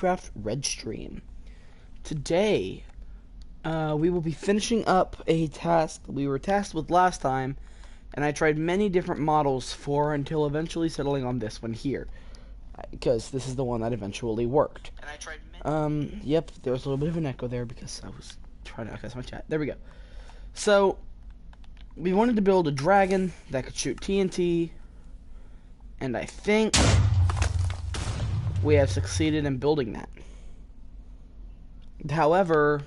Minecraft Redstream. Today, we will be finishing up a task we were tasked with last time, and I tried many different models for until eventually settling on this one here, because this is the one that eventually worked. And I tried many. Yep, there was a little bit of an echo there because I was trying to access my chat. There we go. So, we wanted to build a dragon that could shoot TNT, and I think we have succeeded in building that. However,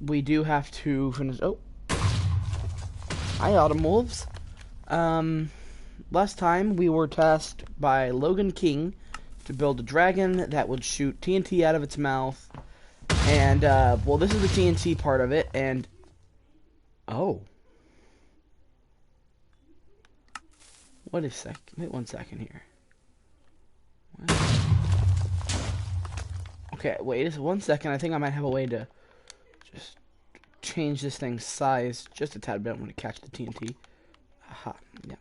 we do have to finish. Oh, hi, Autumn Wolves. Last time we were tasked by Logan King to build a dragon that would shoot TNT out of its mouth. And, well, this is the TNT part of it, and... Oh. Wait 1 second here. What? Okay, wait just 1 second. I think I might have a way to just change this thing's size just a tad bit. I'm going to catch the TNT. Aha, yeah.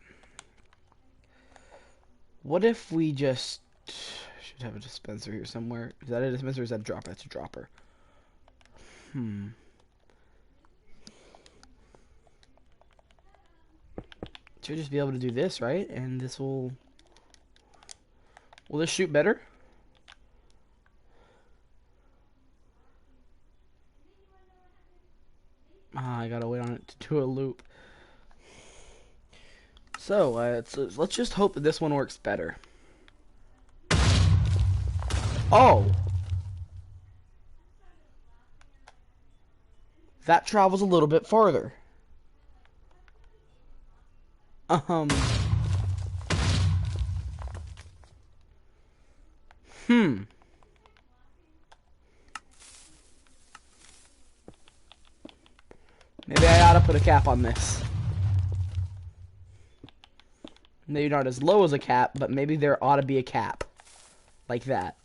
What if we just... should have a dispenser here somewhere. Is that a dispenser or is that a dropper? That's a dropper. Should just be able to do this, right? And this will... Will this shoot better? I gotta wait on it to do a loop. So, let's just hope that this one works better. Oh! That travels a little bit farther. Maybe I ought to put a cap on this. Maybe not as low as a cap, but maybe there ought to be a cap. Like that.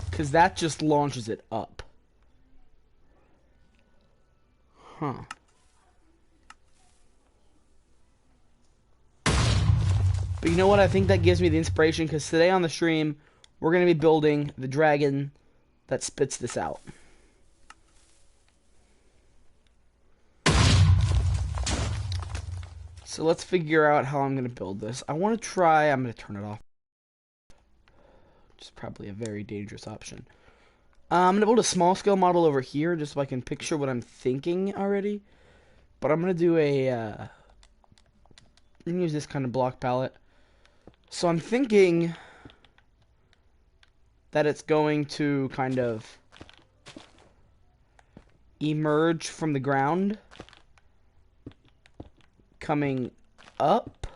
Because that just launches it up. Huh. But you know what? I think that gives me the inspiration, because today on the stream, we're going to be building the dragon that spits this out. So let's figure out how I'm going to build this. I want to try... I'm going to turn it off. Which is probably a very dangerous option. I'm going to build a small scale model over here just so I can picture what I'm thinking already. But I'm going to do a... I'm going to use this kind of block palette. So I'm thinking that it's going to kind of emerge from the ground, coming up.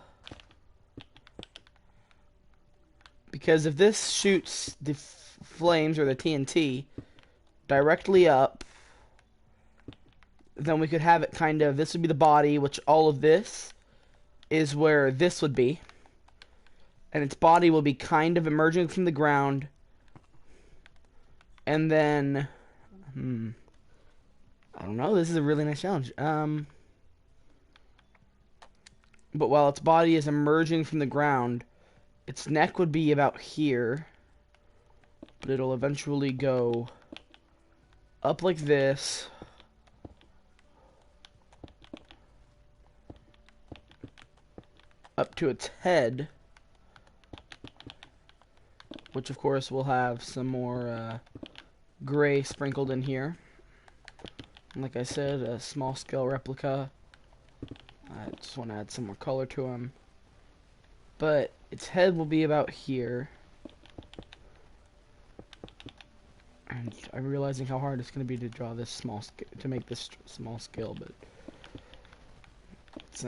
Because if this shoots the flames or the TNT directly up, then we could have it kind of, this would be the body, which all of this is where this would be. And its body will be kind of emerging from the ground. And then, I don't know, this is a really nice challenge. But while its body is emerging from the ground, its neck would be about here. But it'll eventually go up like this. Up to its head. Which, of course, will have some more gray sprinkled in here. And like I said, a small-scale replica. I just want to add some more color to him. But its head will be about here. And I'm realizing how hard it's going to be to draw this to make this small scale, but it's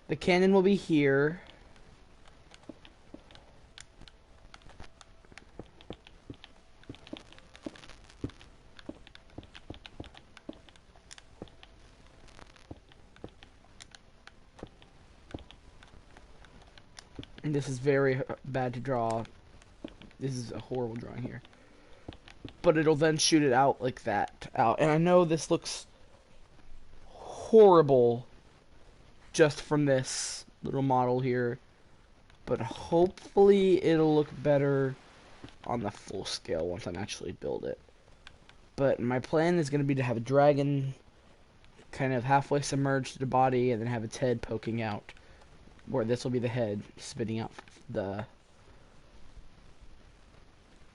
the cannon will be here. And this is very bad to draw. This is a horrible drawing here. But it'll then shoot it out like that. And I know this looks horrible just from this little model here, but hopefully it'll look better on the full scale once I actually build it. But my plan is going to be to have a dragon kind of halfway submerged to the body and then have its head poking out, where this will be the head spitting out the...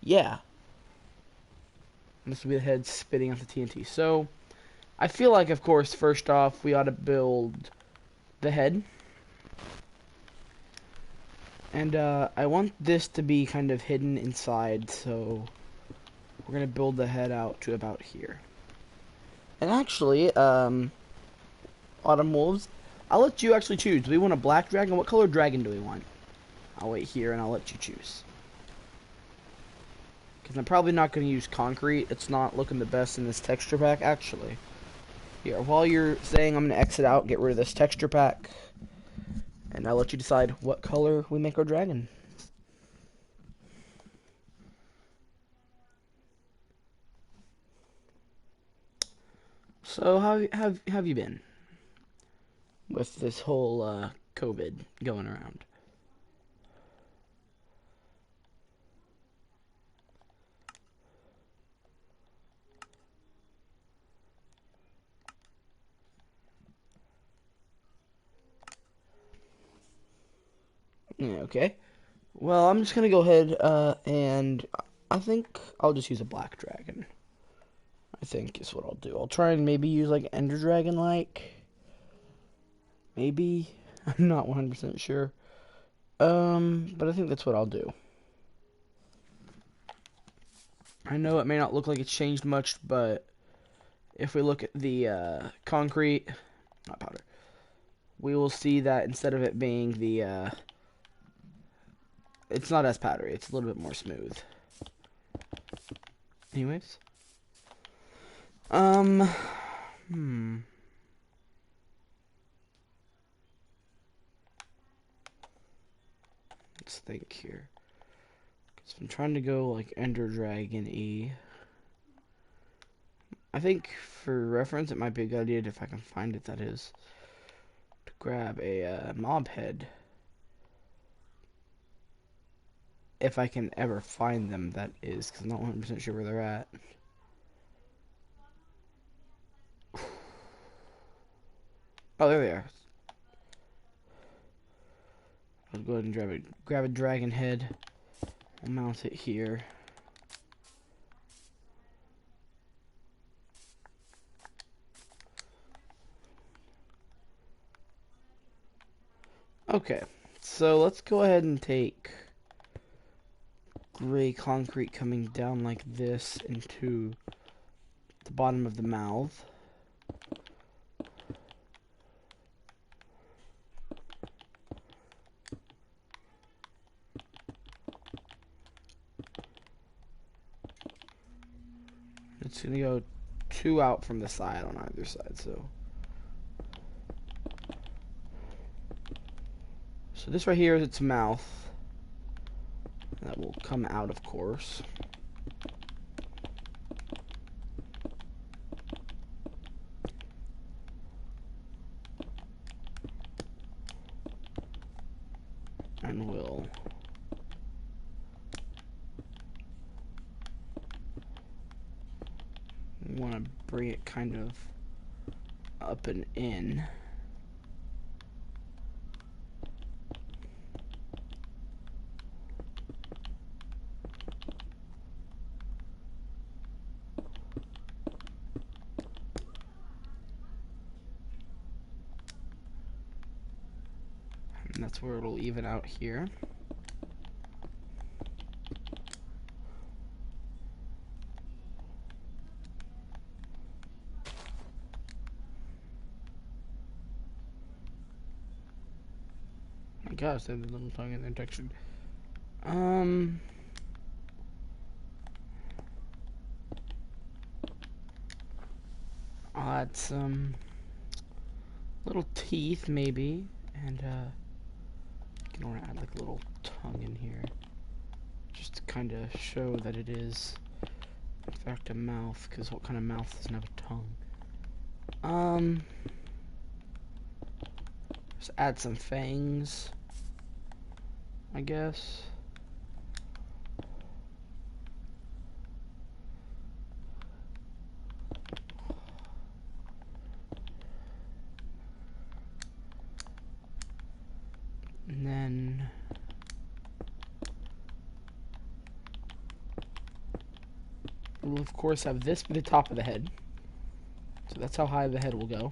Yeah. This will be the head spitting out the TNT. So, I feel like, of course, first off, we ought to build the head. And I want this to be kind of hidden inside, so we're going to build the head out to about here. And actually, Autumn Wolves, I'll let you actually choose. Do we want a black dragon? What color dragon do we want? I'll wait here and I'll let you choose. Because I'm probably not going to use concrete. It's not looking the best in this texture pack, actually. Here, while you're saying, I'm going to exit out, get rid of this texture pack. And I'll let you decide what color we make our dragon. So, how have you been with this whole COVID going around? Yeah, okay. Well, I'm just gonna go ahead and I think I'll just use a black dragon. I think is what I'll do. I'll try and maybe use like Ender Dragon like. Maybe. I'm not 100% sure. But I think that's what I'll do. I know it may not look like it's changed much, but if we look at the concrete, not powder, we will see that instead of it being the it's not as powdery, it's a little bit more smooth. Anyways. Let's think here. Because I'm trying to go like Ender Dragon-y. I think for reference, it might be a good idea if I can find it, that is, to grab a mob head. If I can ever find them, that is, because I'm not 100% sure where they're at. Oh, there they are. I'll go ahead and grab a dragon head. I'll mount it here. Okay, so let's go ahead and take gray concrete coming down like this into the bottom of the mouth. It's gonna go 2 out from the side on either side, so this right here is its mouth. That will come out, of course. And we'll want to bring it kind of up and in. And that's where it'll even out here. My gosh, there's a little tongue in there textured. I'll add some little teeth maybe, and I want to add like a little tongue in here, just to kind of show that it is in fact a mouth, because what kind of mouth doesn't have a tongue? Just add some fangs, I guess. And then we'll of course have this be the top of the head. So that's how high the head will go.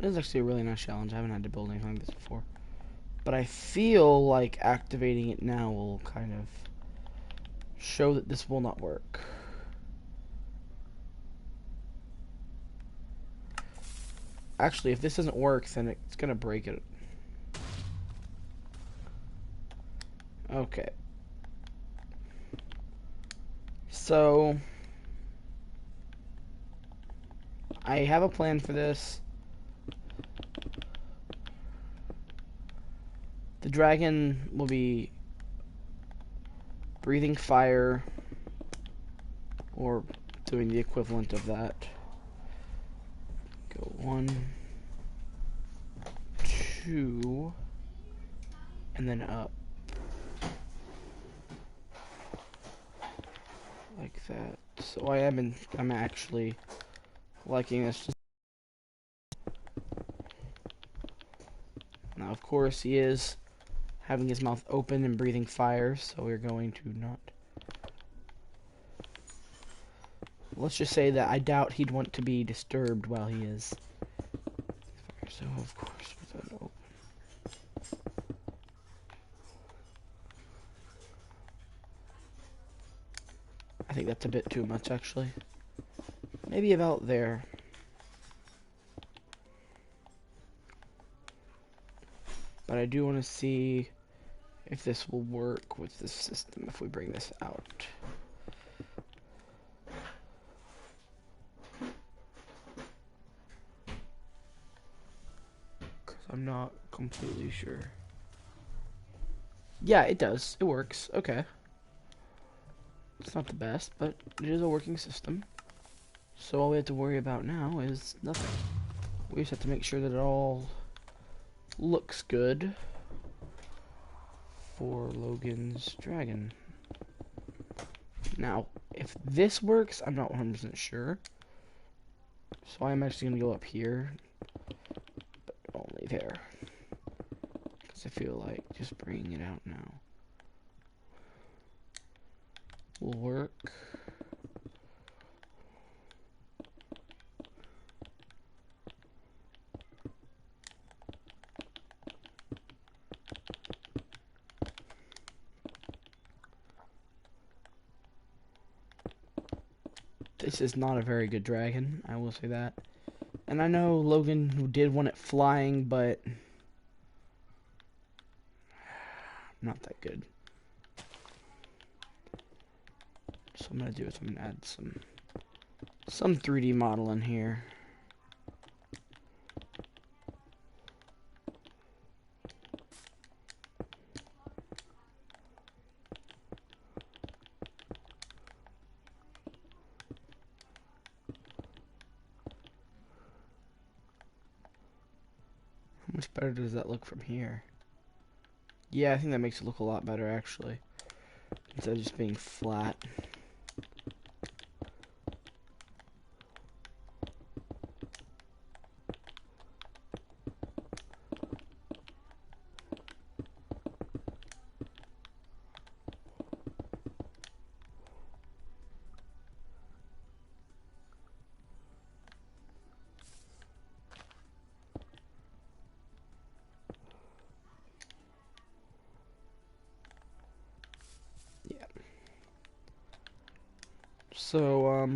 This is actually a really nice challenge. I haven't had to build anything like this before. But I feel like activating it now will kind of show that this will not work. Actually, if this doesn't work, then it's gonna break it. Okay. So I have a plan for this. The dragon will be breathing fire, or doing the equivalent of that. Go 1, 2, and then up. Like that. So I'm actually liking this. Now, of course, he is having his mouth open and breathing fire, so we're going to not. Let's just say that I doubt he'd want to be disturbed while he is. So, of course, with that open. I think that's a bit too much, actually. Maybe about there. But I do want to see if this will work with this system if we bring this out. Because I'm not completely sure. Yeah, it does. It works. Okay. It's not the best, but it is a working system. So all we have to worry about now is nothing. We just have to make sure that it all looks good for Logan's dragon. Now, if this works, I'm not 100% sure. So I'm actually going to go up here, but only there. Because I feel like just bringing it out now will work. This is not a very good dragon, I will say that. And I know Logan who did want it flying, but not that good. So what I'm gonna do is I'm gonna add some 3D model in here. How much better does that look from here? Yeah, I think that makes it look a lot better actually. Instead of just being flat. Yeah. So,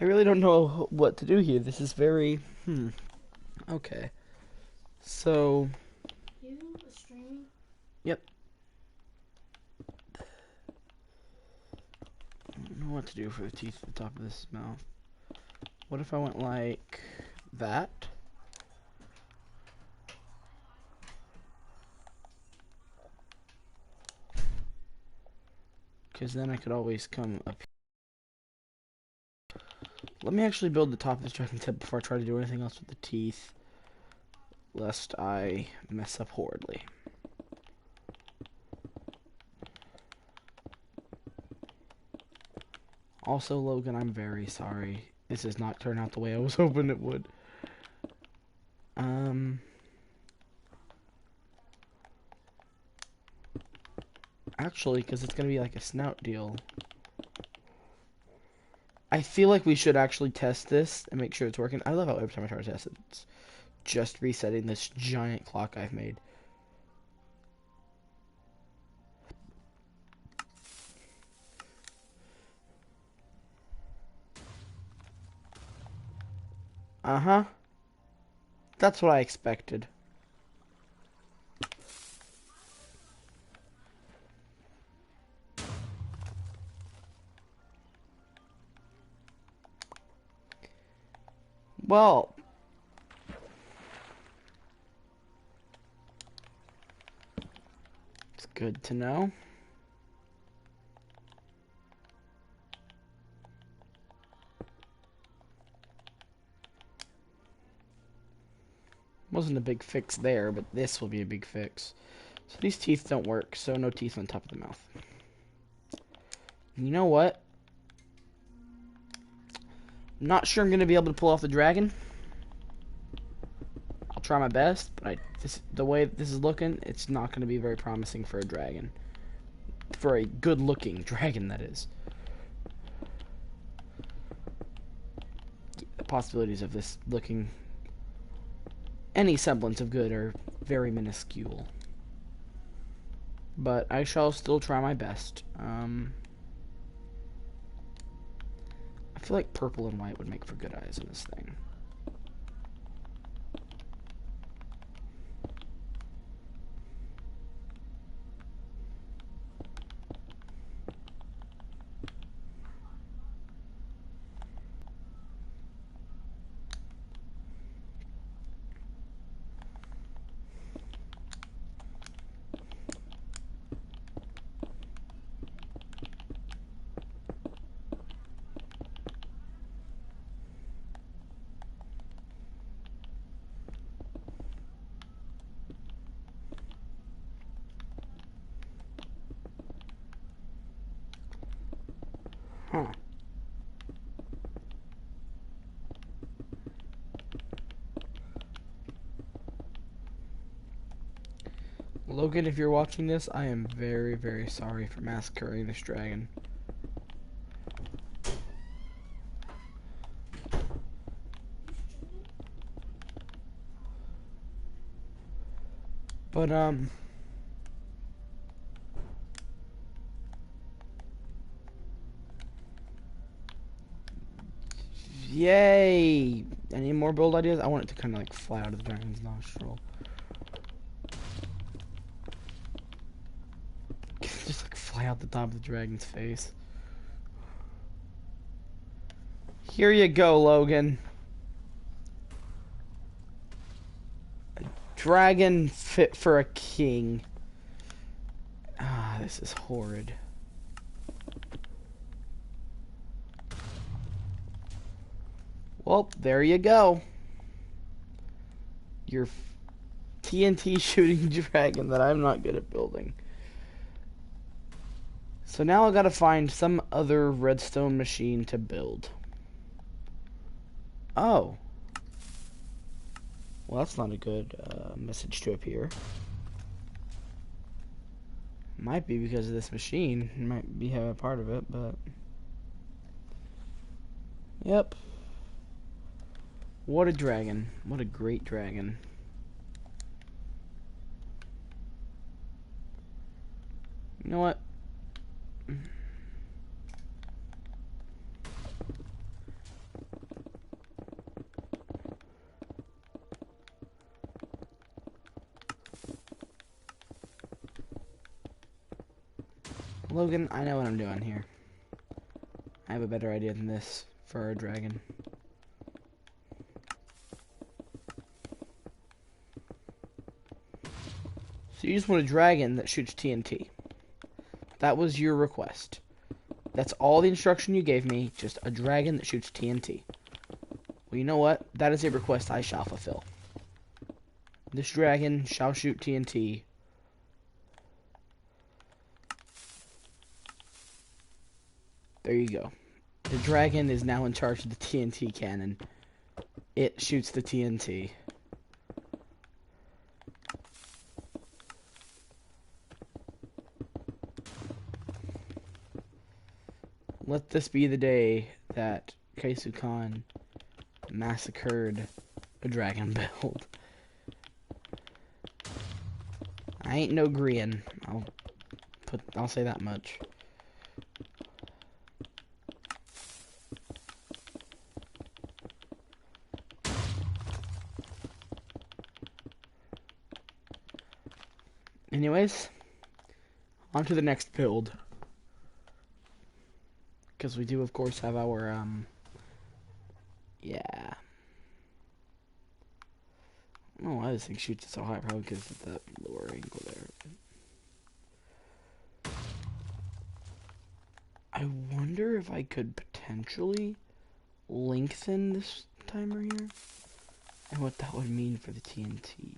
I really don't know what to do here. This is very... Okay. So... You streaming? Yep. I don't know what to do for the teeth at the top of this mouth. What if I went like that? Because then I could always come up here. Let me actually build the top of this dragon's head before I try to do anything else with the teeth, lest I mess up horridly. Also, Logan, I'm very sorry. This has not turned out the way I was hoping it would. Actually, because it's going to be like a snout deal. I feel like we should actually test this and make sure it's working. I love how every time I try to test it, it's just resetting this giant clock I've made. Uh-huh. That's what I expected. Well, it's good to know. Wasn't a big fix there, but this will be a big fix. So these teeth don't work, so no teeth on top of the mouth. You know what? I'm not sure I'm going to be able to pull off the dragon. I'll try my best, but the way this is looking, it's not going to be very promising for a dragon. For a good-looking dragon, that is. The possibilities of this looking any semblance of good are very minuscule. But I shall still try my best. I feel like purple and white would make for good eyes in this thing. Huh. Logan, if you're watching this, I am very, very sorry for massacring this dragon. But, yay! Any more build ideas? I want it to kind of like fly out of the dragon's nostril. Just like fly out the top of the dragon's face. Here you go, Logan. A dragon fit for a king. Ah, this is horrid. Well, there you go. Your TNT shooting dragon that I'm not good at building. So now I gotta find some other redstone machine to build. Oh. Well, that's not a good message to appear. Might be because of this machine. Might be a part of it, but... Yep. What a dragon. What a great dragon. You know what? Logan, I know what I'm doing here. I have a better idea than this for our dragon. So you just want a dragon that shoots TNT. That was your request. That's all the instruction you gave me, just a dragon that shoots TNT. Well, you know what? That is a request I shall fulfill. This dragon shall shoot TNT. There you go. The dragon is now in charge of the TNT cannon. It shoots the TNT. Let this be the day that Kaisu Khan massacred a dragon build. I ain't no Grian. I'll say that much. Anyways, on to the next build. Because we do, of course, have our, yeah. I don't know why this thing shoots it so high, probably because of that lower angle there. I wonder if I could potentially lengthen this timer here, and what that would mean for the TNT.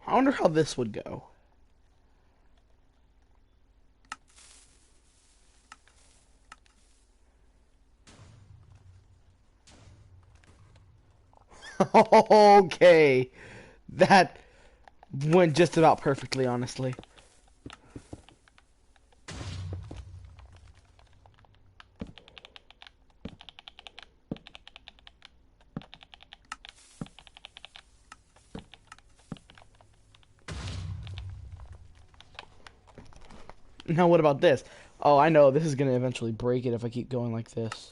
I wonder how this would go. Okay, that went just about perfectly, honestly. Now what about this? Oh, I know, this is gonna eventually break it if I keep going like this.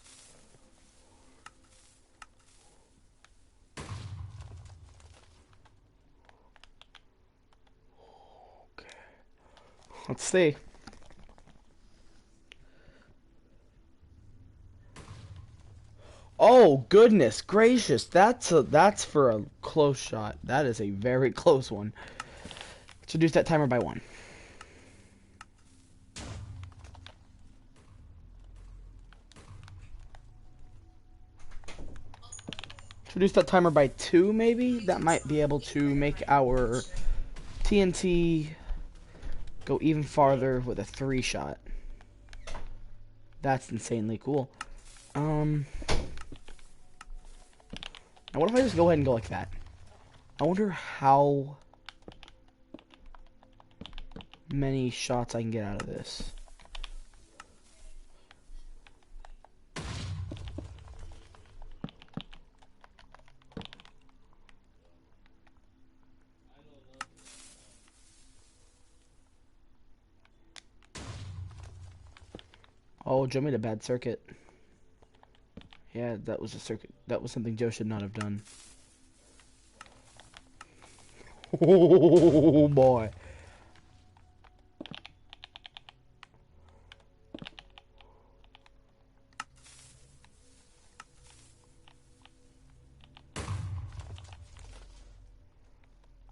Okay. Let's see. Oh, goodness gracious. That's for a close shot. That is a very close one. Let's reduce that timer by 1. Let's reduce that timer by 2, maybe? That might be able to make our TNT go even farther with a 3 shot. That's insanely cool. Now what if I just go ahead and go like that? I wonder how many shots I can get out of this. Oh, Joe made a bad circuit. Yeah, that was a circuit. That was something Joe should not have done. Oh boy.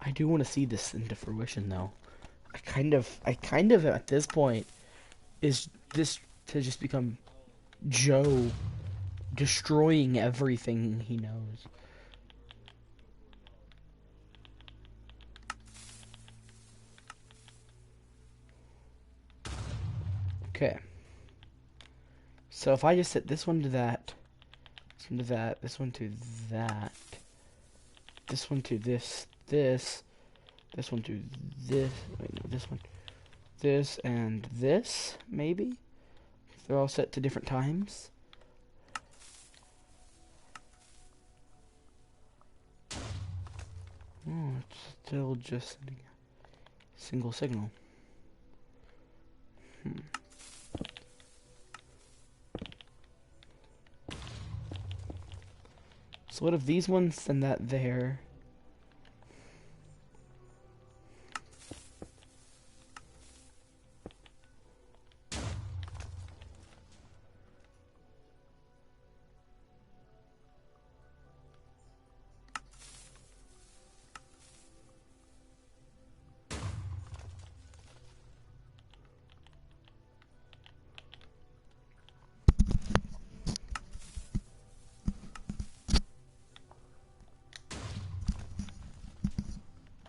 I do want to see this into fruition though. I kind of at this point is this to just become Joe destroying everything he knows. Okay. So if I just set this one to that, this one to that, this one to that, this one to this, this one to this, wait, no, this one, this, and this, maybe? They're all set to different times. Oh, it's still just sending a single signal. So what if these ones send that there?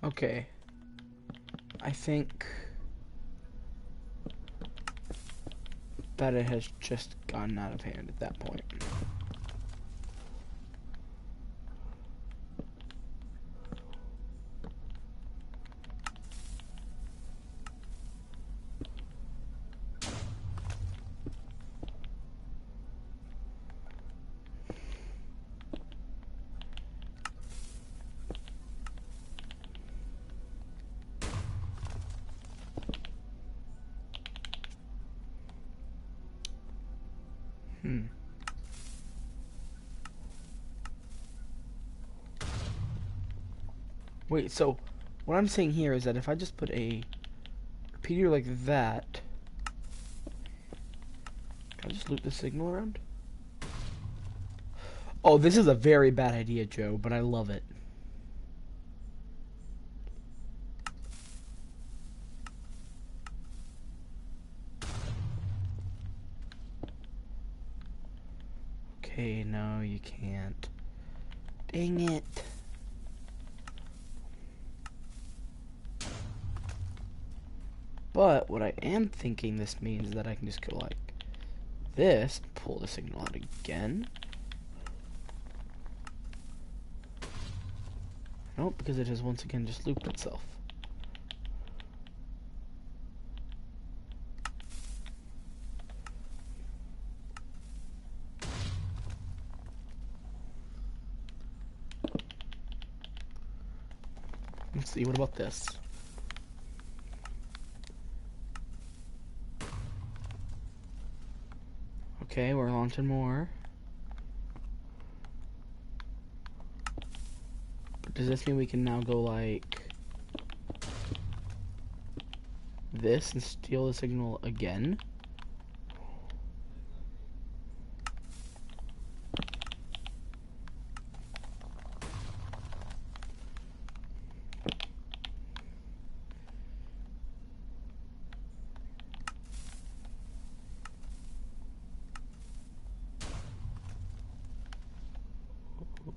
Okay. I think that it has just gotten out of hand at that point. Wait, so what I'm saying here is that if I just put a repeater like that, can I just loop the signal around? Oh, this is a very bad idea, Joe, but I love it. Okay, no, you can't. Dang it. But what I am thinking this means is that I can just go like this, pull the signal out again. Nope, because it has once again just looped itself. Let's see, what about this? Okay, we're launching more. But does this mean we can now go like this and steal the signal again?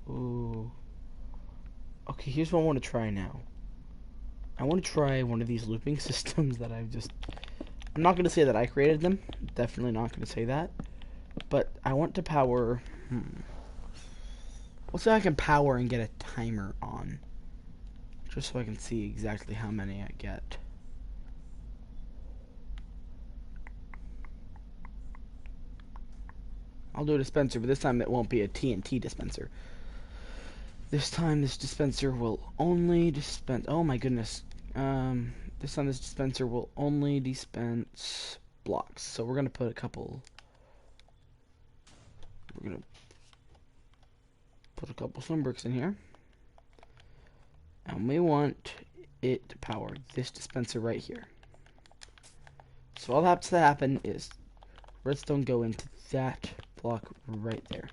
Ooh. Okay, here's what I want to try now. I want to try one of these looping systems that I'm not going to say that I created them. Definitely not going to say that. But I want to power... Let's see if I can power and get a timer on. Just so I can see exactly how many I get. I'll do a dispenser, but this time it won't be a TNT dispenser. This time this dispenser will only dispense... Oh my goodness. This time this dispenser will only dispense blocks. So we're going to put a couple... We're going to put a couple swim bricks in here. And we want it to power this dispenser right here. So all that has to happen is redstone go into that block right there.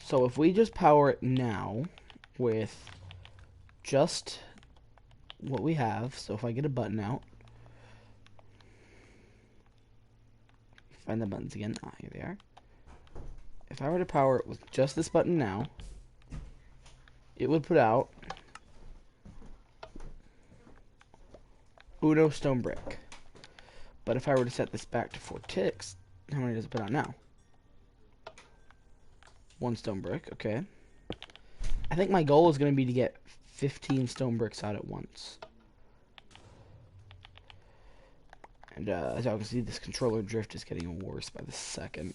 So if we just power it now with just what we have, so if I get a button out, find the buttons again, here they are. If I were to power it with just this button now, it would put out Uno stone brick. But if I were to set this back to 4 ticks, how many does it put out now? 1 stone brick, okay. I think my goal is going to be to get 15 stone bricks out at once. And as y'all can see, this controller drift is getting worse by the second.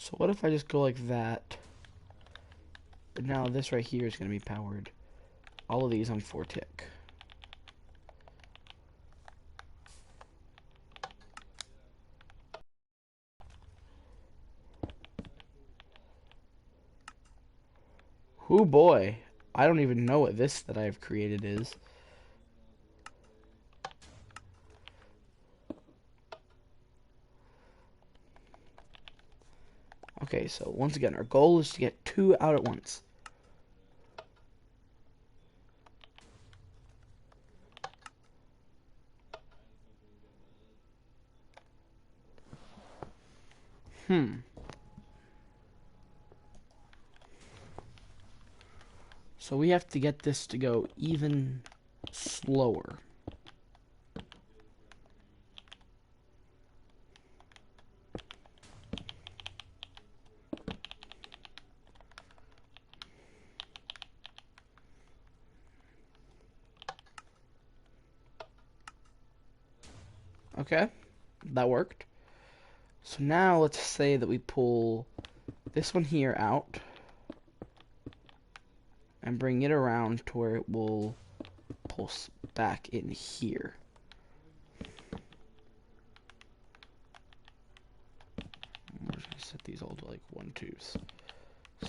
So what if I just go like that? But now this right here is going to be powered. All of these on 4 tick. Oh boy. I don't even know what this that I've created is. Okay, so once again, our goal is to get 2 out at once. So we have to get this to go even slower. Okay, that worked. So now let's say that we pull this one here out and bring it around to where it will pulse back in here. We're just gonna set these all to like 1, 2s. So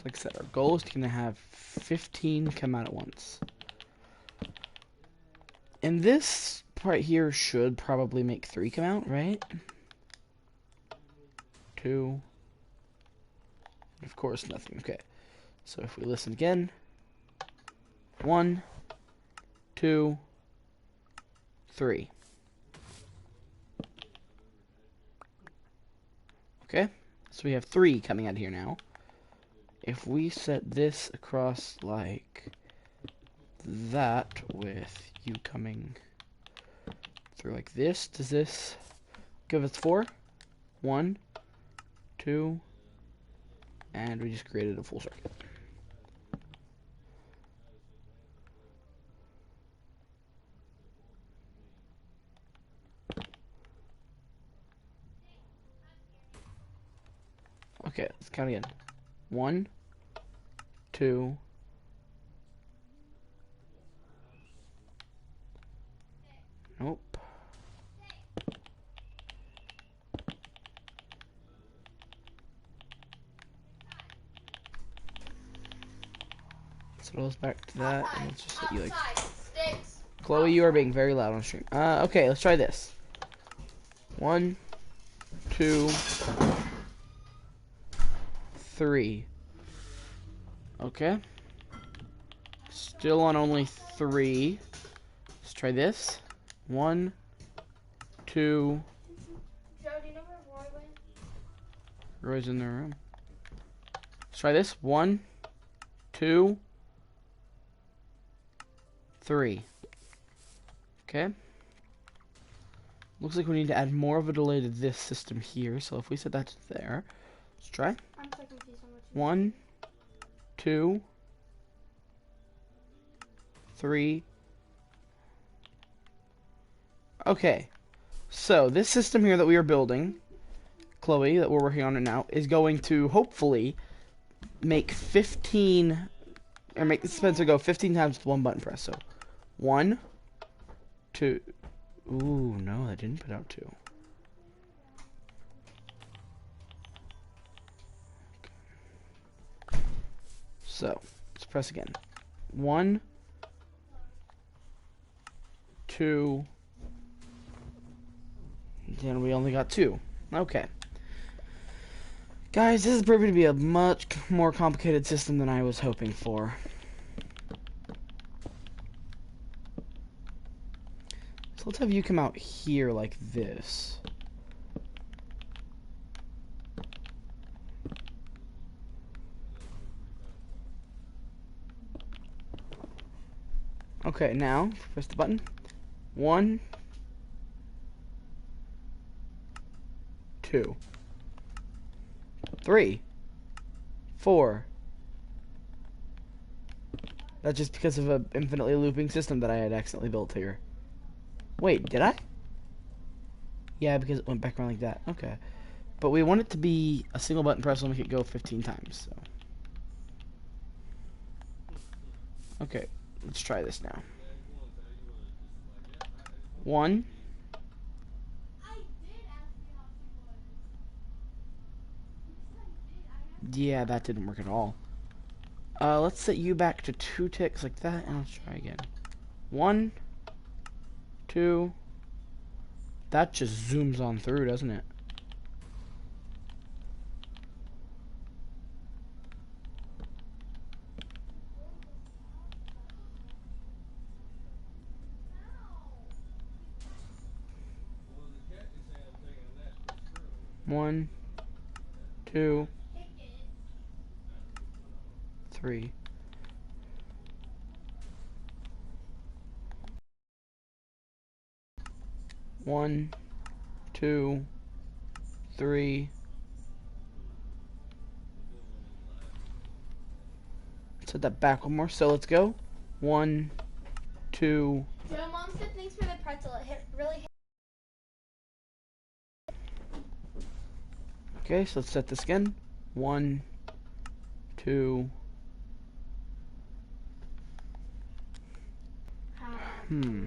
like I said, our goal is to have 15 come out at once. And this part here should probably make 3 come out, right? 2. Of course, nothing. Okay. So if we listen again, 1, 2, 3. Okay. So we have 3 coming out here now. If we set this across like that with you coming through like this, does this give us 4? 1, 2, and we just created a full circuit. Okay, let's count again. 1, 2, nope. So it goes back to that, and let's just set you like... Chloe, you are being very loud on stream. Okay, let's try this. 1, 2, 3. Okay. Still on only 3. Let's try this. 1, 2. Joe, do you know where Roy went? Roy's in the room. Let's try this. 1, 2, 3. Okay. Looks like we need to add more of a delay to this system here. So if we set that to there, let's try. I'm so confused on what you 1, 2, 3. Okay. So this system here that we are building, Chloe, that we're working on it now, is going to hopefully make 15, or make the dispenser go 15 times with 1 button press. So 1, 2. Ooh, no, that didn't put out 2. So let's press again. 1, 2. Then we only got 2. Okay. Guys, this is proving to be a much more complicated system than I was hoping for. So let's have you come out here like this. Okay, now press the button. 1, 2, 3, 4. That's just because of an infinitely looping system that I had accidentally built here. Wait, did I? Yeah, because it went back around like that. Okay. But we want it to be a single button press will make it go 15 times. So. Okay, let's try this now. 1. Yeah, that didn't work at all. Let's set you back to 2 ticks like that, and let's try again. 1, 2. That just zooms on through, doesn't it? One, 2, 3. One, 2, 3. Let's set that back one more. So let's go. 1, 2. Joe, Mom said thanks for the pretzel. It really hit. Okay, so let's set this again. 1, 2. Hmm.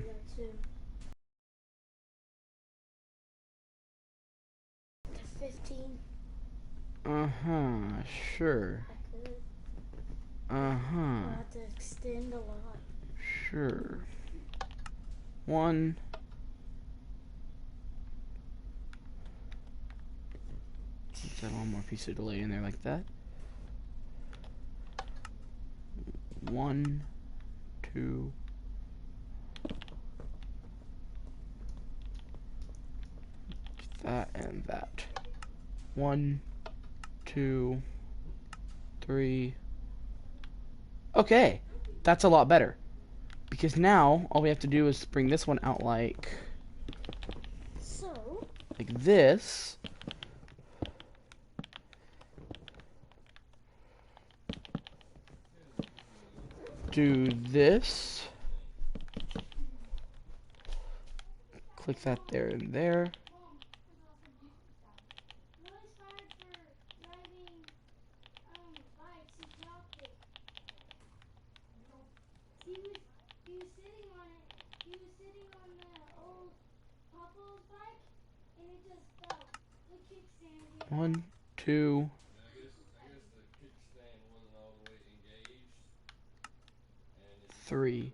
15. Uh-huh. Sure. I could. Uh-huh. I'll have to extend a lot. Sure. 1. Let's add one more piece of delay in there like that. 1, 2. That and that. 1, 2, 3. Okay, that's a lot better. Because now all we have to do is bring this one out like this. Do this. Click that there and there. One, 2. 3.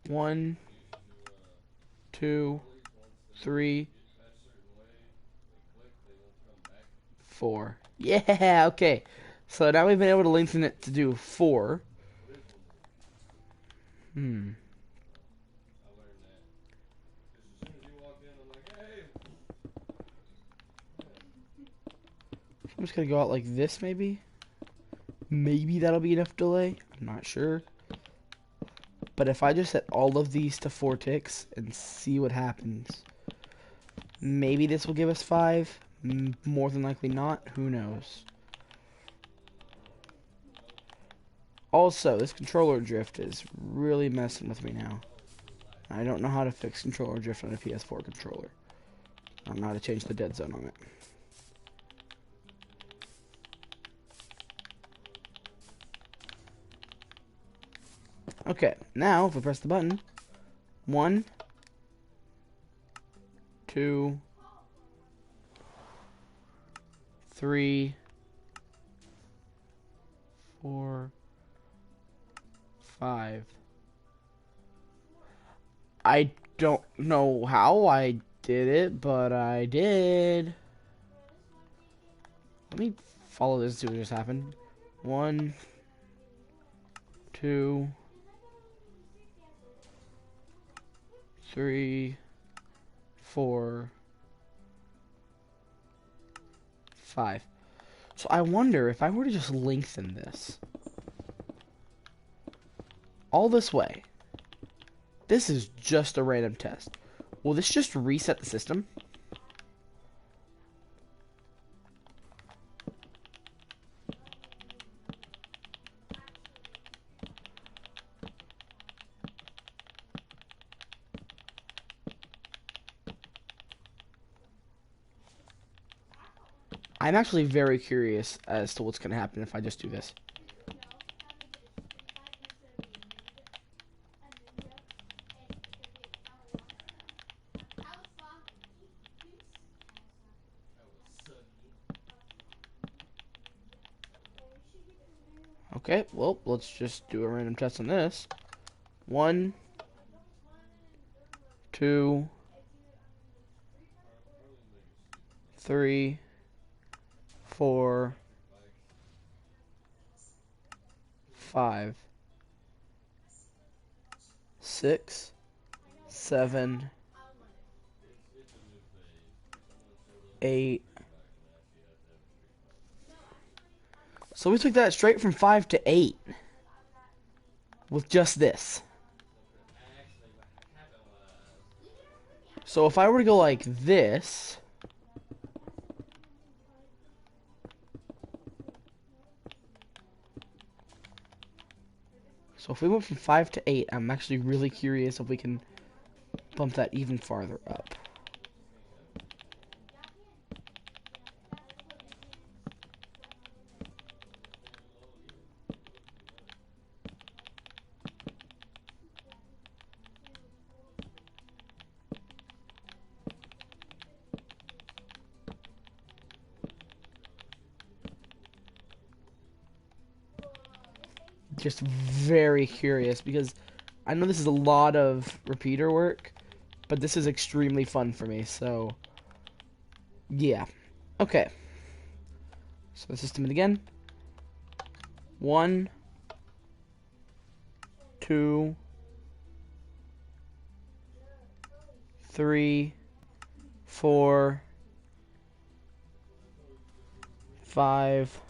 1, 2, 3, 4. Yeah, okay. So now we've been able to lengthen it to do 4. I'm just gonna go out like this, maybe. Maybe that'll be enough delay. I'm not sure. But if I just set all of these to 4 ticks and see what happens, maybe this will give us 5. More than likely not. Who knows? Also, this controller drift is really messing with me now. I don't know how to fix controller drift on a PS4 controller. I don't know how to change the dead zone on it. Okay, now if we press the button, 1, 2, 3, 4, 5. I don't know how. I did it, but I did. Let me follow this and see what just happened. 1, 2, 3, 4, 5. So I wonder if I were to just lengthen this all this way. This is just a random test. Will this just reset the system? I'm actually very curious as to what's going to happen if I just do this. Okay, well, let's just do a random test on this. 1, 2, 3, 4, 5, 6, 7, 8. So we took that straight from 5 to 8 with just this. So if I were to go like this, so if we went from 5 to 8, I'm actually really curious if we can bump that even farther up. Just very curious because I know this is a lot of repeater work, but this is extremely fun for me, so yeah. Okay. So the system again. 1, 2, 3, 4, 5,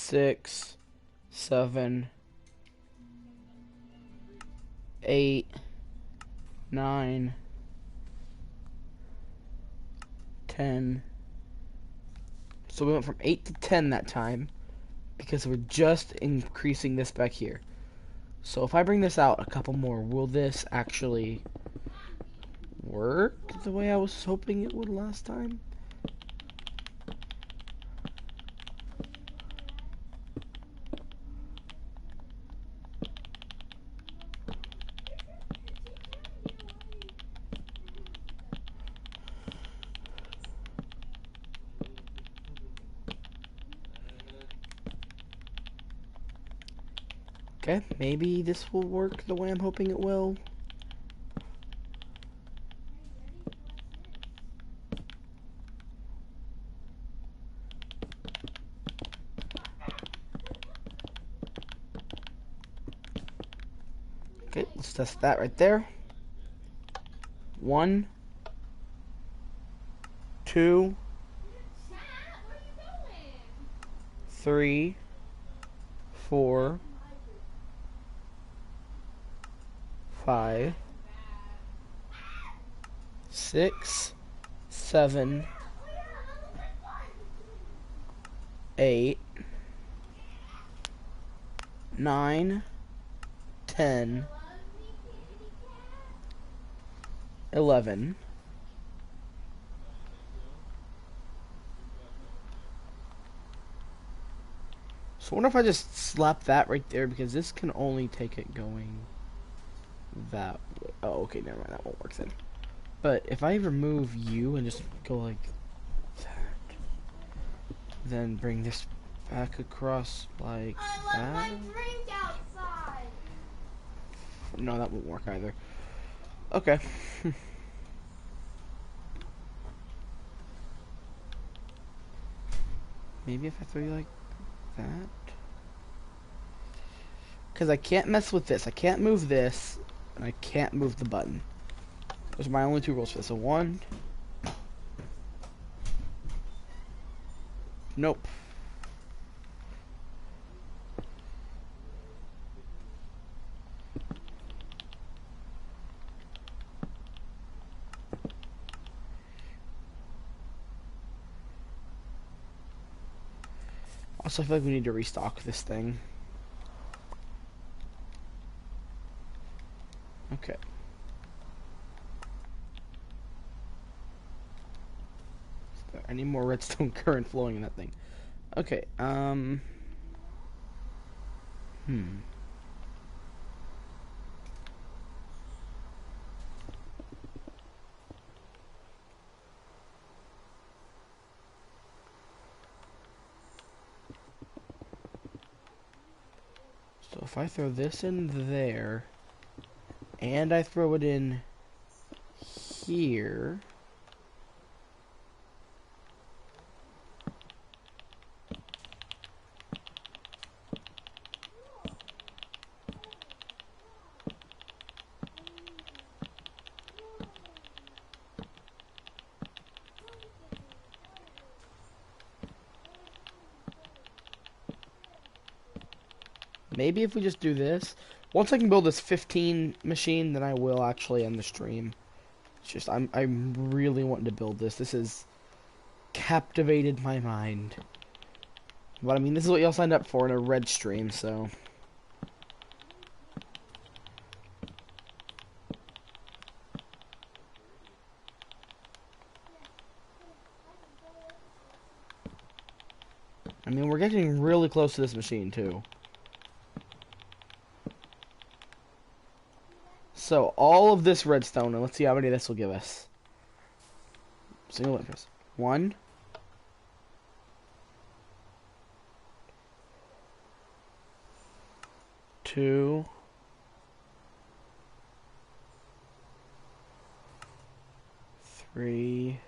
6, 7, 8, 9, 10. So we went from 8 to 10 that time because we're just increasing this back here. So if I bring this out a couple more, will this actually work the way I was hoping it would last time? Okay, maybe this will work the way I'm hoping it will. Okay, let's test that right there. 1, 2, 3, 4, 5, 6, 7, 8, 9, 10, 11. So I wonder if I just slap that right there because this can only take it going that way. Oh, okay, never mind. That won't work then. But if I remove you and just go like that, then bring this back across like I left that. my drink outside. No, that won't work either. Okay. Maybe if I throw you like that? Because I can't mess with this. I can't move this, and I can't move the button. Those are my only two rules for this. So one. Nope. Also, I feel like we need to restock this thing. Okay. I need more redstone current flowing in that thing. Okay, So if I throw this in there, and I throw it in here... Maybe if we just do this, once I can build this 15 machine, then I will actually end the stream. It's just I'm really wanting to build this. This has captivated my mind. But I mean, this is what y'all signed up for in a Redstream, so I mean, we're getting really close to this machine too. So all of this redstone, and let's see how many this will give us. Single interest. 1, 2, 3,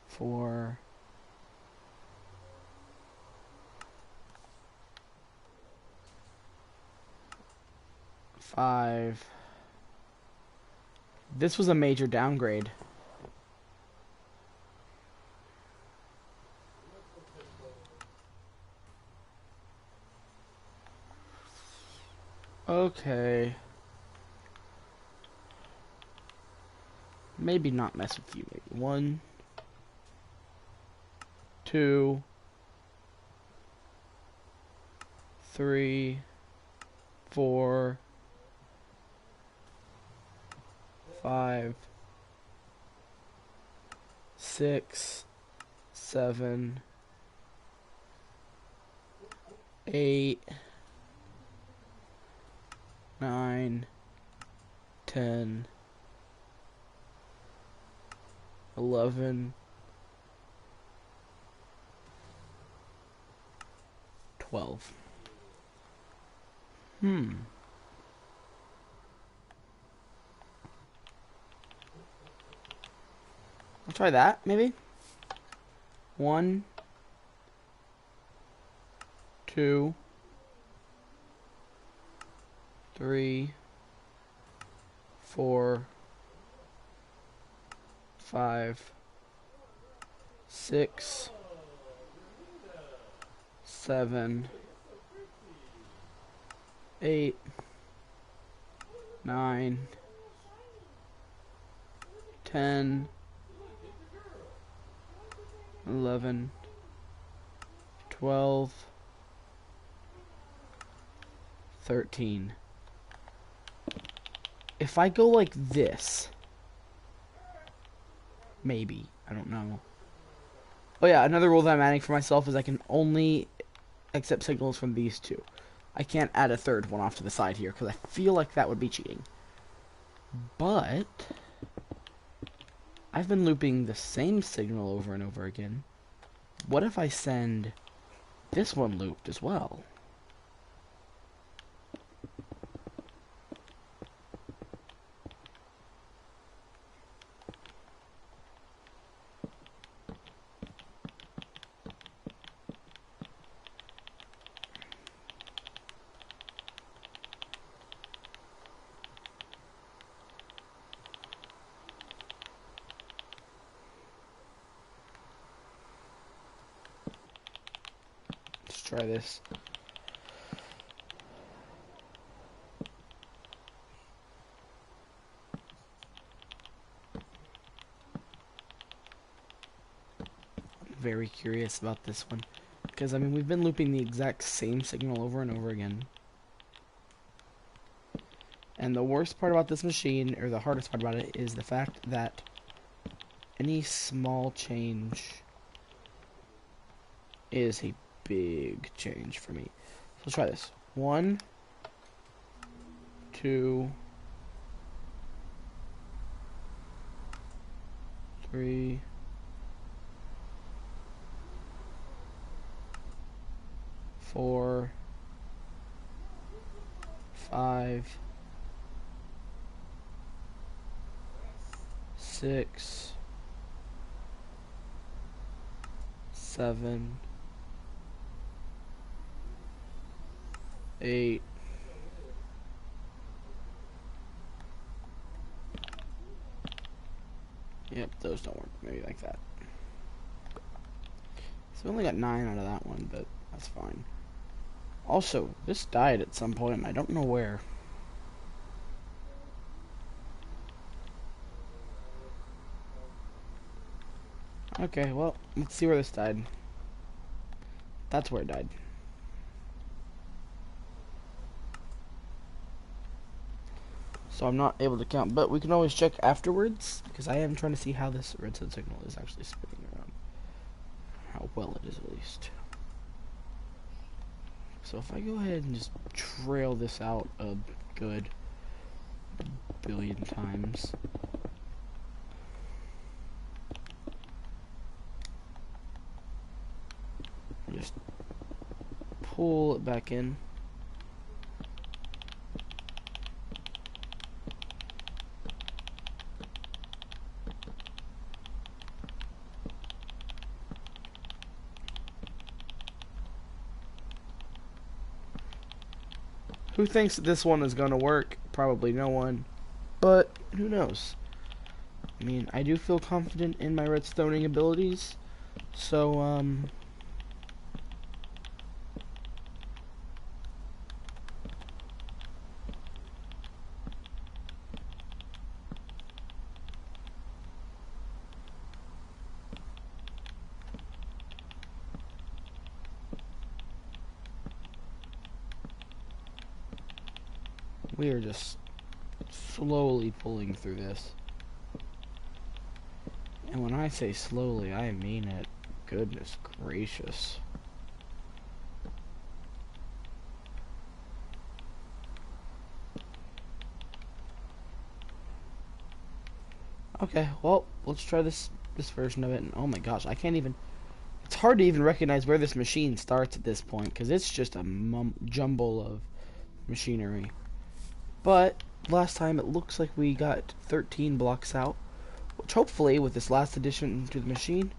4, 5. This was a major downgrade. Okay. Maybe not mess with you. Maybe 1, 2, 3, 4, 5, 6, 7, 8, 9, 10, 11, 12. I'll try that, maybe. 1, 2, 3, 4, 5, 6, 7, 8, 9, 10, 11, 12, 13. If I go like this, maybe, I don't know. Oh yeah, another rule that I'm adding for myself is I can only accept signals from these two. I can't add a third one off to the side here because I feel like that would be cheating. But I've been looping the same signal over and over again. What if I send this one looped as well? try this. I'm very curious about this one. Because, I mean, we've been looping the exact same signal over and over again. And the worst part about this machine, or the hardest part about it, is the fact that any small change is a big change for me. So let's try this. 1, 2, 3, 4, 5, 6, 7, 8. Yep, those don't work. Maybe like that. So we only got 9 out of that one, but that's fine. Also, this died at some point, and I don't know where. Okay, well, let's see where this died. That's where it died. So I'm not able to count, but we can always check afterwards, because I am trying to see how this redstone signal is actually spinning around. How well it is, at least. So if I go ahead and just trail this out a good billion times. Just pull it back in. Who thinks that this one is gonna work? Probably no one. But who knows? I mean, I do feel confident in my redstoning abilities. So, we are just slowly pulling through this. And when I say slowly, I mean it. Goodness gracious. Okay, well, let's try this version of it. And oh my gosh, I can't even... It's hard to even recognize where this machine starts at this point, because it's just a jumble of machinery. But last time it looks like we got 13 blocks out, which hopefully with this last addition to the machine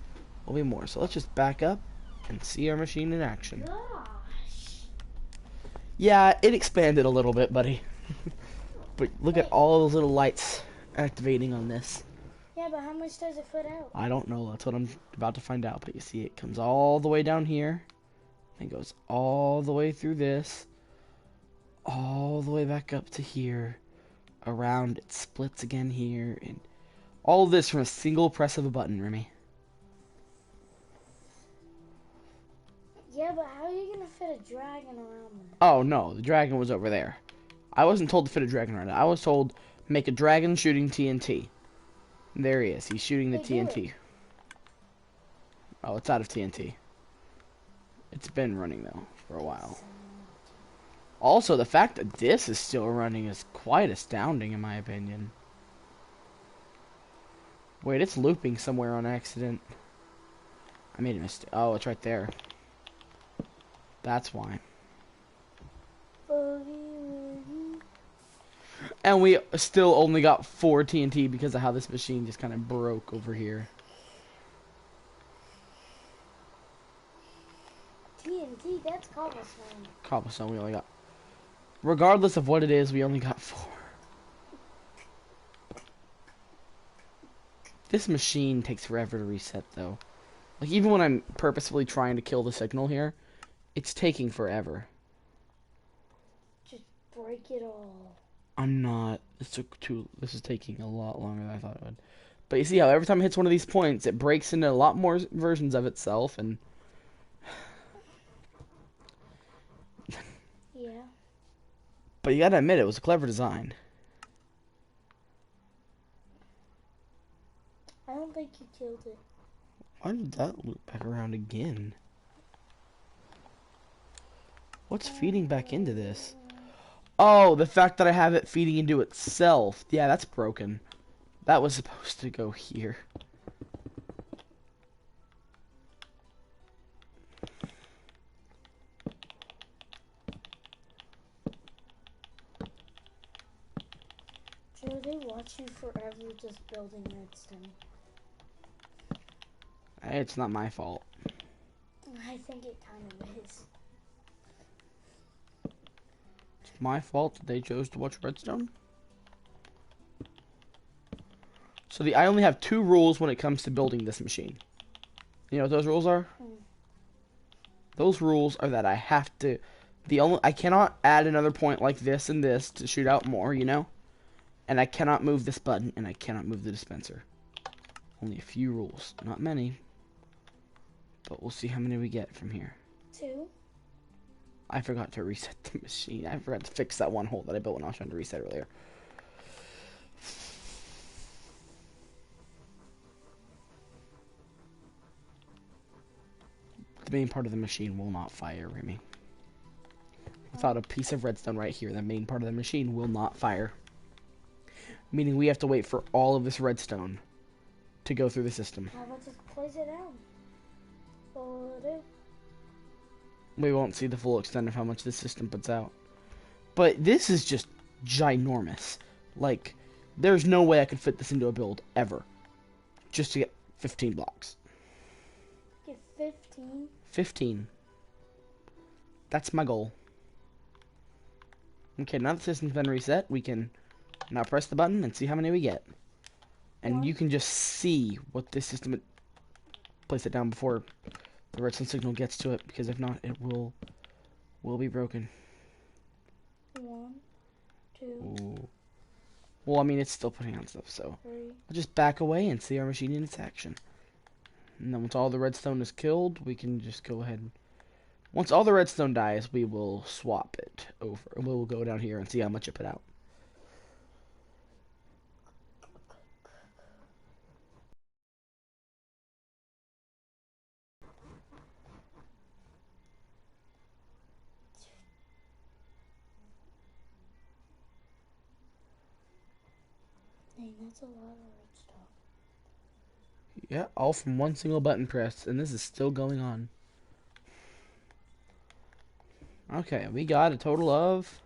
will be more. So let's just back up and see our machine in action. Gosh. Yeah, it expanded a little bit, buddy. But look at all those little lights activating on this. Yeah, but how much does it put out? I don't know. That's what I'm about to find out. But you see, it comes all the way down here, and goes all the way through this, all the way back up to here, around. It splits again here, and all this from a single press of a button, Remy. Yeah, but how are you gonna fit a dragon around there? Oh no, the dragon was over there. I wasn't told to fit a dragon around it. I was told make a dragon shooting TNT. There he is. He's shooting the TNT. Oh, it's out of TNT. It's been running though for a while. Also, the fact that this is still running is quite astounding in my opinion. Wait, it's looping somewhere on accident. I made a mistake. Oh, it's right there. That's why. And we still only got 4 TNT because of how this machine just kind of broke over here. TNT, that's cobblestone. Cobblestone we only got. Regardless of what it is, we only got 4. This machine takes forever to reset though. Like even when I'm purposefully trying to kill the signal here, It's taking forever. Just break it all. I'm not. This is taking a lot longer than I thought it would. But you see how every time it hits one of these points, it breaks into a lot more versions of itself, and Yeah. but you gotta admit it was a clever design. I don't think you killed it. Why did that loop back around again? What's feeding back into this? Oh, the fact that I have it feeding into itself. Yeah, that's broken. That was supposed to go here. Joe, they watch you forever just building redstone. It's not my fault. I think it kind of is. It's my fault that they chose to watch Redstone. So I only have 2 rules when it comes to building this machine. You know what those rules are? Those rules are that I have to... I cannot add another point like this and this to shoot out more, you know? And I cannot move this button, and I cannot move the dispenser. Only a few rules. Not many. But we'll see how many we get from here. 2. I forgot to reset the machine. I forgot to fix that one hole that I built when I was trying to reset earlier. The main part of the machine will not fire, Remy. Without a piece of redstone right here, the main part of the machine will not fire. Meaning we have to wait for all of this redstone to go through the system. How about just place it down? What will it do? We won't see the full extent of how much this system puts out. But this is just ginormous. Like, there's no way I could fit this into a build, ever. Just to get 15 blocks. Get 15? 15. That's my goal. Okay, now the system's been reset, we can now press the button and see how many we get. And you can just see what this system... Place it down before the redstone signal gets to it, because if not, it will be broken. 1, 2, Ooh. Well, I mean, it's still putting on stuff, so 3. I'll just back away and see our machine in its action. And then once all the redstone is killed, we can just go ahead and... Once all the redstone dies, we will swap it over. We'll go down here and see how much it put out. Dang, that's a lot of redstone. Yeah, all from one single button press, and this is still going on. Okay, we got a total of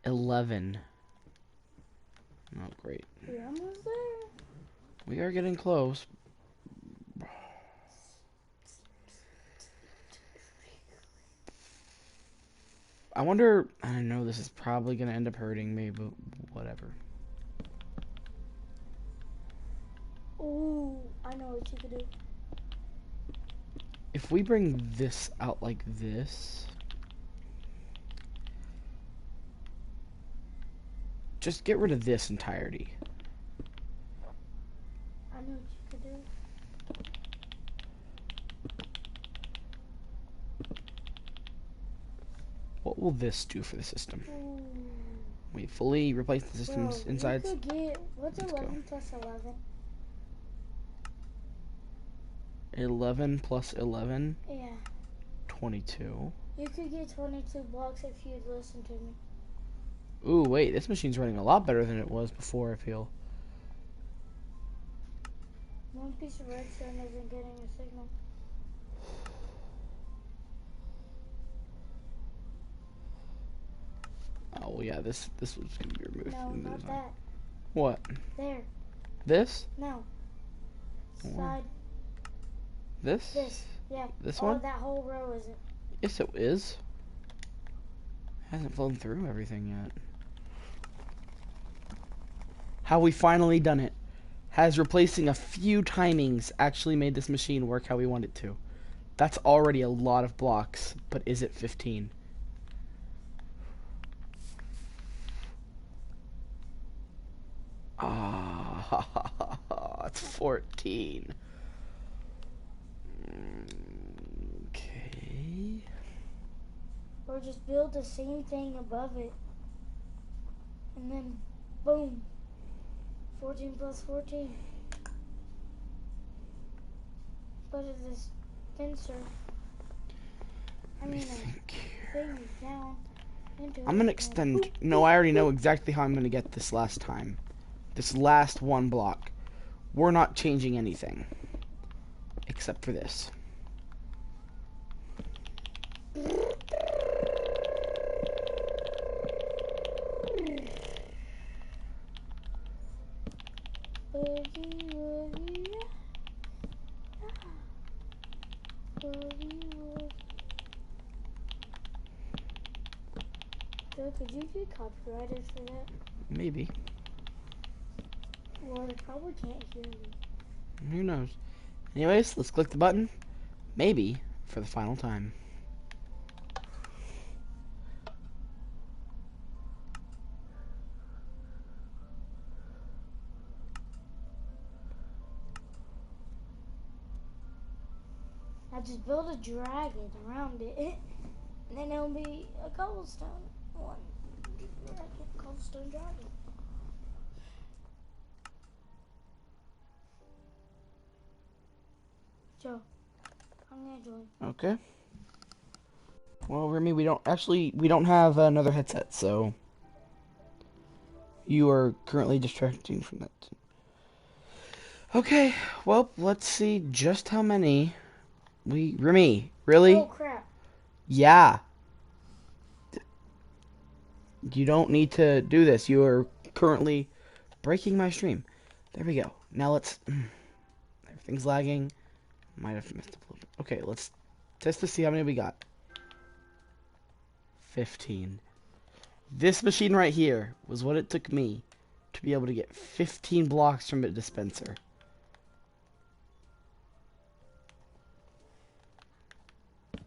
11. Oh, great. We're almost there. We are getting close. I wonder... I know this is probably going to end up hurting me, but whatever. Ooh, I know what you could do. If we bring this out like this... Just get rid of this entirety. I know what you could do. What will this do for the system? Ooh. We fully replace the system's Bro, insides. you could get, what's Let's 11 go. plus 11? 11 plus 11, Yeah. 22. You could get 22 blocks if you'd listen to me. Ooh, wait, this machine's running a lot better than it was before, I feel. One piece of redstone isn't getting a signal. Oh, well, yeah, this was going to be removed. No, from the not design. that. What? There. This? No. What? Side. This? This. Yeah. This Oh, one? that whole row isn't. Yes, it is. Hasn't flown through everything yet. How we finally done it. Has replacing a few timings actually made this machine work how we want it to. That's already a lot of blocks, but is it 15? Ah, it's 14. Okay. Or just build the same thing above it. And then, boom. 14 plus 14. But it is denser. I mean, thing down into I'm gonna it. extend. No, I already know exactly how I'm gonna get this last time. This last one block. We're not changing anything. Except for this. Boogie, woogie, boogie, woogie. Joe, could you get copyrighted for that? Maybe. Well, they probably can't hear me. Who knows? Anyways, let's click the button. Maybe for the final time. I just build a dragon around it, and then it'll be a cobblestone one. Cobblestone dragon. Joe, I'm gonna join. Okay. Well, Remy, we don't have another headset, so you are currently distracting from that. Okay, well, let's see just how many Remy, really? Oh crap. Yeah. You don't need to do this. You are currently breaking my stream. There we go. Now let's... Everything's lagging. Might have missed a little bit. Okay, let's test to see how many we got. 15. This machine right here was what it took me to be able to get 15 blocks from a dispenser.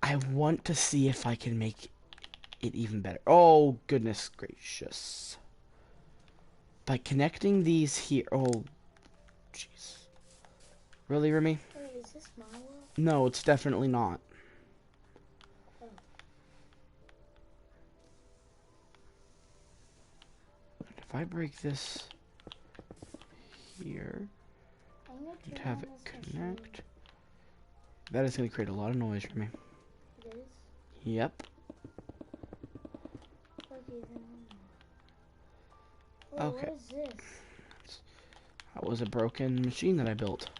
I want to see if I can make it even better. Oh, goodness gracious. By connecting these here... Oh, jeez. Really, Remy? Wait, is this my world? No, it's definitely not. Oh. If I break this here and have it connect, that is going to create a lot of noise for me. It is? Yep. Okay, then. Oh, Okay. what is this? That was a broken machine that I built.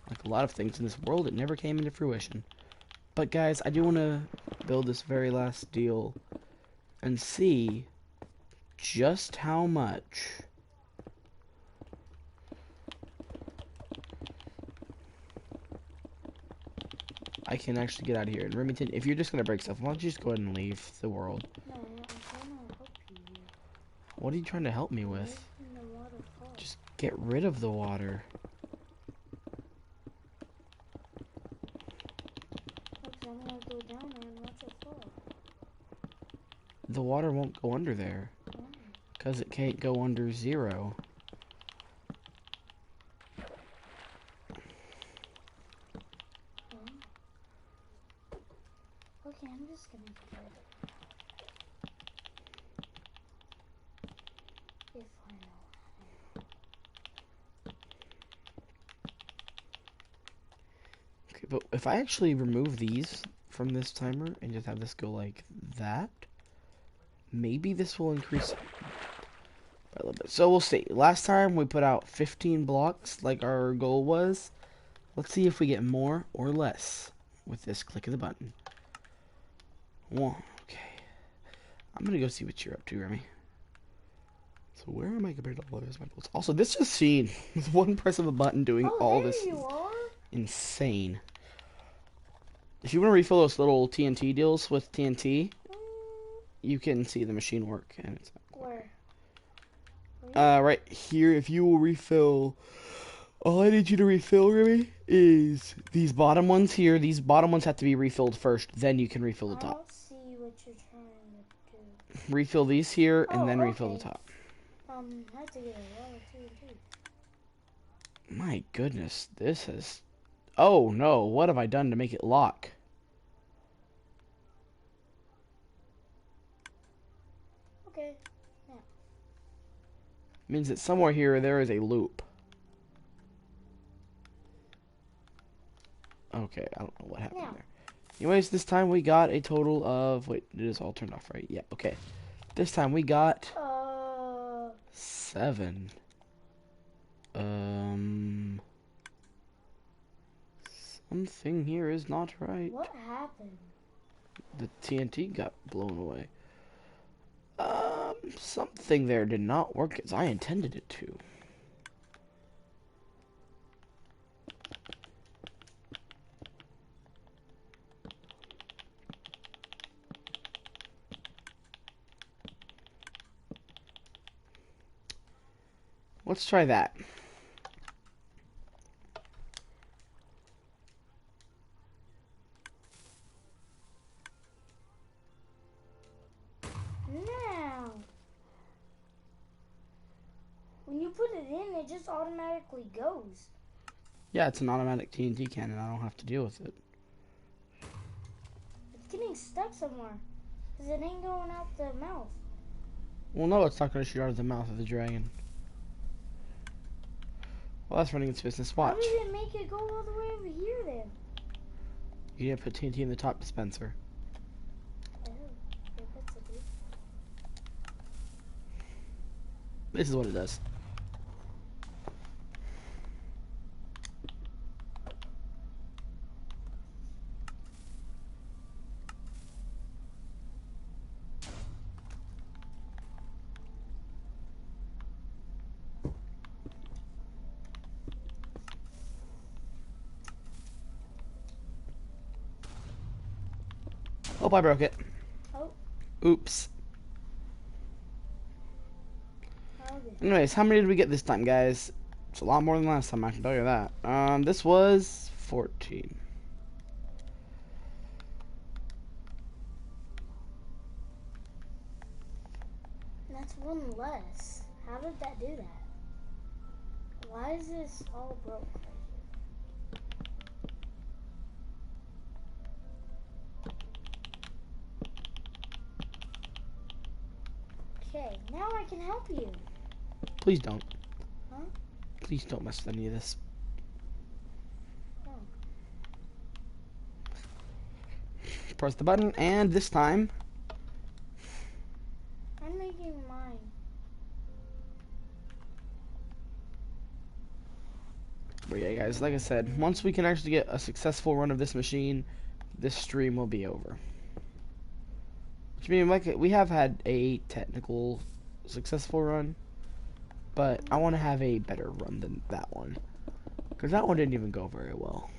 Like a lot of things in this world, it never came into fruition. But guys, I do want to build this very last deal and see just how much I can actually get out of here. And Remington, if you're just going to break stuff, why don't you just go ahead and leave the world? No, I'm trying to help you. What are you trying to help me with? Making the waterfall. Just get rid of the water. Look, I'm gonna go down there and watch it fall. The water won't go under there. Why? Because it can't go under 0. Okay, I'm just gonna get it. If I know. Okay, but if I actually remove these from this timer and just have this go like that, maybe this will increase by a little bit. So we'll see. Last time we put out 15 blocks like our goal was. Let's see if we get more or less with this click of the button. One. Okay. I'm going to go see what you're up to, Remy. So where am I compared to all of my goals? Also, this just seen with one press of a button doing all there this you are. insane. If you want to refill those little TNT deals with TNT, you can see the machine work, and it's Where? Right here, if you will refill, all I need you to refill, Remy, is these bottom ones here. These bottom ones have to be refilled first, then you can refill the I top. don't see what you're trying to do. Refill these here, and then Oh, refill the okay. top. I have to get a lot of TNT. My goodness, this is... Oh no, what have I done to make it lock? Okay, now. Means that somewhere here there is a loop. Okay, I don't know what happened Now. there. Anyways, this time we got a total of... Wait, it is all turned off, right? Yeah, okay. This time we got... 7. Something here is not right. What happened? The TNT got blown away. Something there did not work as I intended it to. Let's try that. Now. When you put it in, it just automatically goes. Yeah, it's an automatic TNT cannon. I don't have to deal with it. It's getting stuck somewhere. Because it ain't going out the mouth. Well, no, it's not going to shoot out of the mouth of the dragon. Well, that's running its business. How Watch. did it make it go all the way over here then? You need to put TNT in the top dispenser. Oh, yeah, that's a bit. This is what it does. Oh, I broke it. Oh, Oops. okay. Anyways, how many did we get this time, guys? It's a lot more than last time, I can tell you that. This was 14. That's one less. How did that do that? Why is this all broke right here? Okay, now I can help you. Please don't. Huh? Please don't mess with any of this. Oh. Press the button, and this time... I'm making mine. But yeah, guys, like I said, once we can actually get a successful run of this machine, this stream will be over. Which means, like, we have had a technical successful run, but I want to have a better run than that one. Because that one didn't even go very well.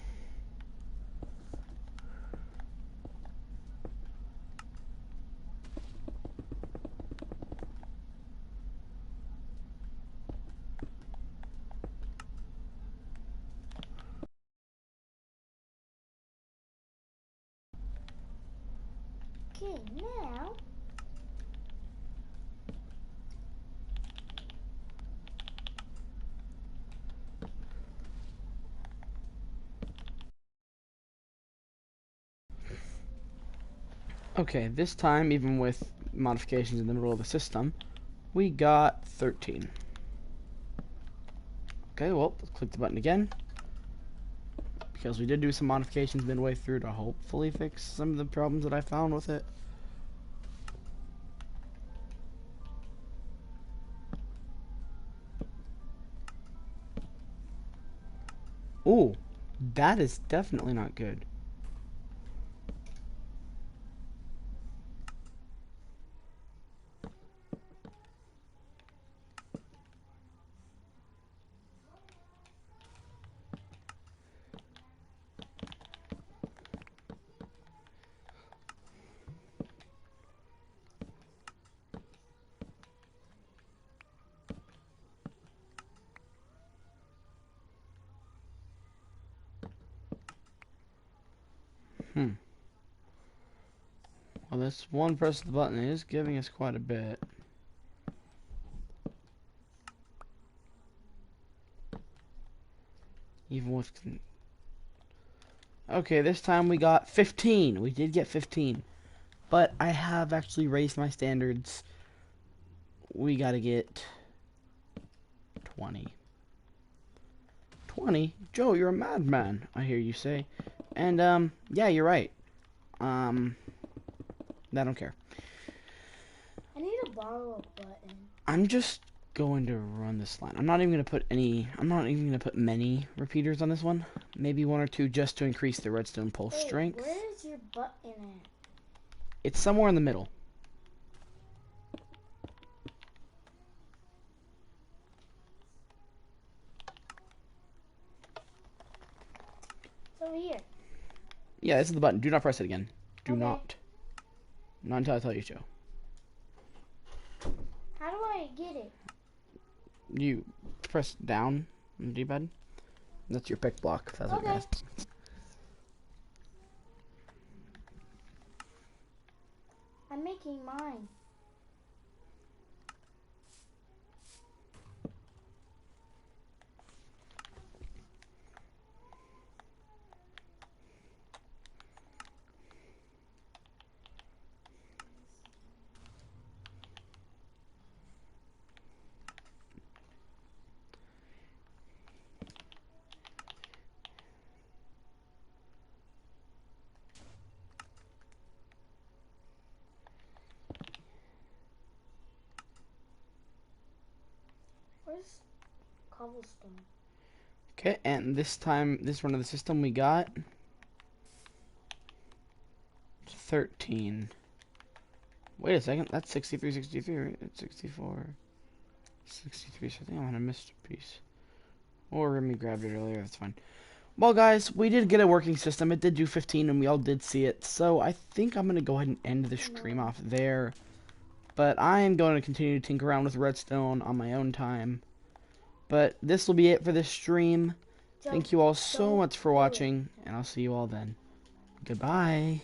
Okay, now. Okay, this time, even with modifications in the middle of the system, we got 13. Okay, well, let's click the button again. Because we did do some modifications midway through to hopefully fix some of the problems that I found with it. Ooh, that is definitely not good. Hmm. Well, this one press of the button is giving us quite a bit. Even with... Okay, this time we got 15. We did get 15. But I have actually raised my standards. We gotta get 20. 20? Joe, you're a madman, I hear you say. And, yeah, you're right. I don't care. I need to borrow a button. I'm just going to run this line. I'm not even gonna put many repeaters on this one. Maybe one or two just to increase the redstone pulse Wait, strength. where is your button at? It's somewhere in the middle. It's over here. Yeah, this is the button. Do not press it again. Do Okay. not. Not until I tell you to. How do I get it? You press down on the D-pad. That's your pick block, if that's what you're Okay. asking. I'm making mine. Where's cobblestone? Okay, and this time, this run of the system, we got 13. Wait a second, that's 63, 63, right? It's 64, 63, so I think I might have missed a piece. Or Remy grabbed it earlier, that's fine. Well, guys, we did get a working system. It did do 15, and we all did see it. So I think I'm going to go ahead and end the stream off there. But I am going to continue to tinker around with redstone on my own time. But this will be it for this stream. Thank you all so much for watching, and I'll see you all then. Goodbye.